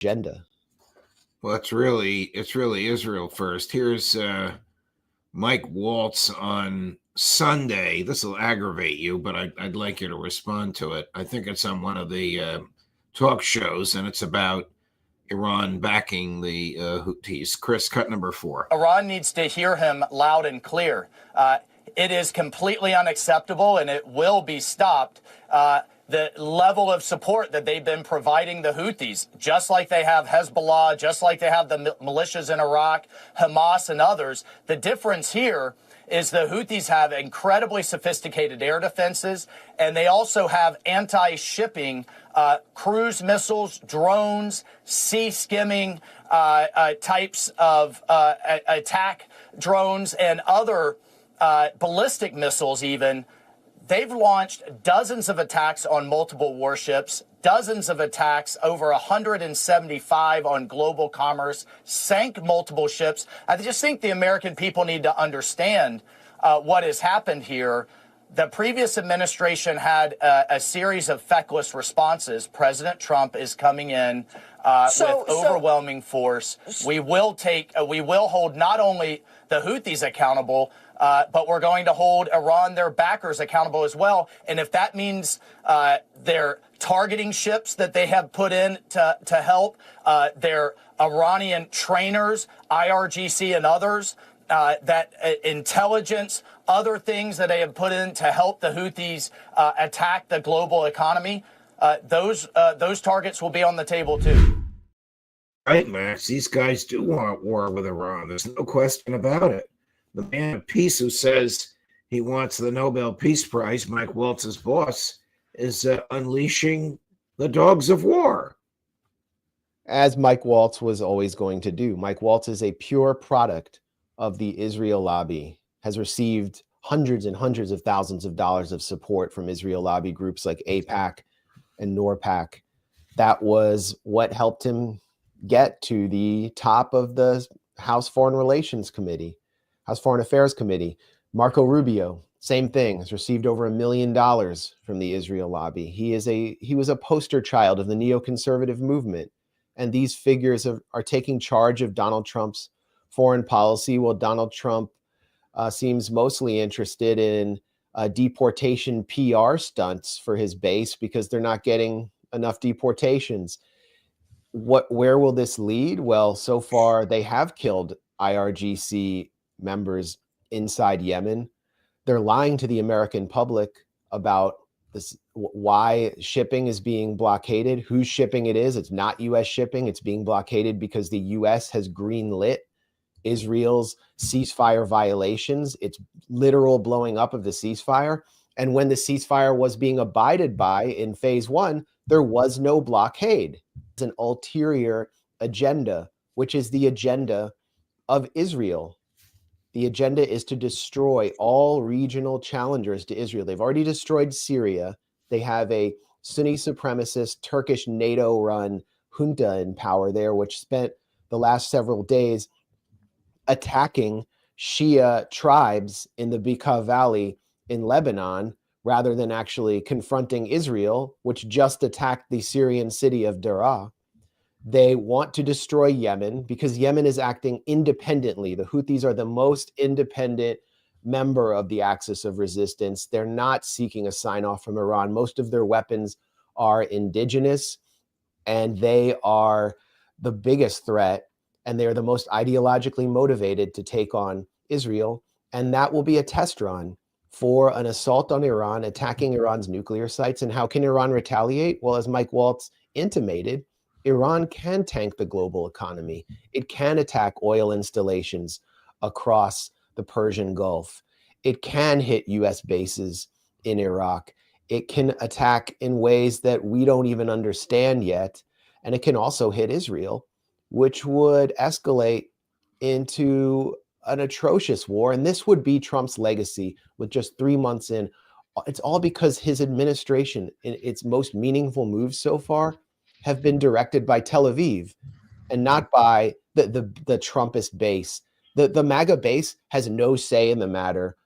agenda. Well, it's really Israel first. Here's Mike Waltz on Sunday. This will aggravate you, but I'd like you to respond to it. I think it's on one of the talk shows, and it's about Iran backing the Houthis. Chris, cut number 4. Iran needs to hear him loud and clear. It is completely unacceptable, and it will be stopped. The level of support that they've been providing the Houthis, just like they have Hezbollah, just like they have the militias in Iraq, Hamas, and others. The difference here is the Houthis have incredibly sophisticated air defenses, and they also have anti-shipping cruise missiles, drones, sea skimming types of attack drones, and other ballistic missiles even. They've launched dozens of attacks on multiple warships, dozens of attacks, over 175 on global commerce, sank multiple ships. I just think the American people need to understand what has happened here. The previous administration had a series of feckless responses. President Trump is coming in with overwhelming force. We will hold not only the Houthis accountable, but we're going to hold Iran, their backers, accountable as well. And if that means they're targeting ships that they have put in to help, their Iranian trainers, IRGC and others, that intelligence, other things that they have put in to help the Houthis attack the global economy, those targets will be on the table too. Right, Max. These guys do want war with Iran. There's no question about it. The man of peace who says he wants the Nobel Peace Prize, Mike Waltz's boss, is unleashing the dogs of war. As Mike Waltz was always going to do. Mike Waltz is a pure product of the Israel lobby, has received hundreds and hundreds of thousands of dollars of support from Israel lobby groups like AIPAC and NORPAC. That was what helped him get to the top of the House Foreign Affairs Committee. Marco Rubio, same thing, has received over $1 million from the Israel lobby. He was a poster child of the neoconservative movement. And these figures are taking charge of Donald Trump's foreign policy, while Donald Trump seems mostly interested in deportation PR stunts for his base because they're not getting enough deportations. Where will this lead? Well, so far they have killed IRGC members inside Yemen. They're lying to the American public about this, why shipping is being blockaded, whose shipping it is. It's not U.S. shipping. It's being blockaded because the U.S. has greenlit Israel's ceasefire violations. It's literal blowing up of the ceasefire. And when the ceasefire was being abided by in phase 1, there was no blockade. It's an ulterior agenda, which is the agenda of Israel. The agenda is to destroy all regional challengers to Israel. They've already destroyed Syria. They have a Sunni supremacist Turkish NATO-run junta in power there, which spent the last several days attacking Shia tribes in the Bekaa Valley in Lebanon, rather than actually confronting Israel, which just attacked the Syrian city of Daraa. They want to destroy Yemen because Yemen is acting independently. The Houthis are the most independent member of the axis of resistance. They're not seeking a sign-off from Iran. Most of their weapons are indigenous, and they are the biggest threat, and they're the most ideologically motivated to take on Israel. And that will be a test run for an assault on Iran, attacking Iran's nuclear sites. And how can Iran retaliate? Well, as Mike Waltz intimated, Iran can tank the global economy. It can attack oil installations across the Persian Gulf. It can hit U.S. bases in Iraq. It can attack in ways that we don't even understand yet. And it can also hit Israel, which would escalate into an atrocious war. And this would be Trump's legacy with just 3 months in. It's all because his administration, in its most meaningful moves so far, have been directed by Tel Aviv and not by the Trumpist base. The MAGA base has no say in the matter,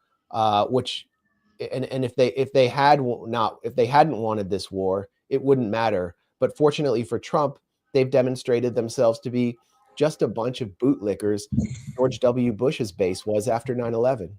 if they hadn't wanted this war, it wouldn't matter. But fortunately for Trump, they've demonstrated themselves to be just a bunch of bootlickers George W. Bush's base was after 9/11.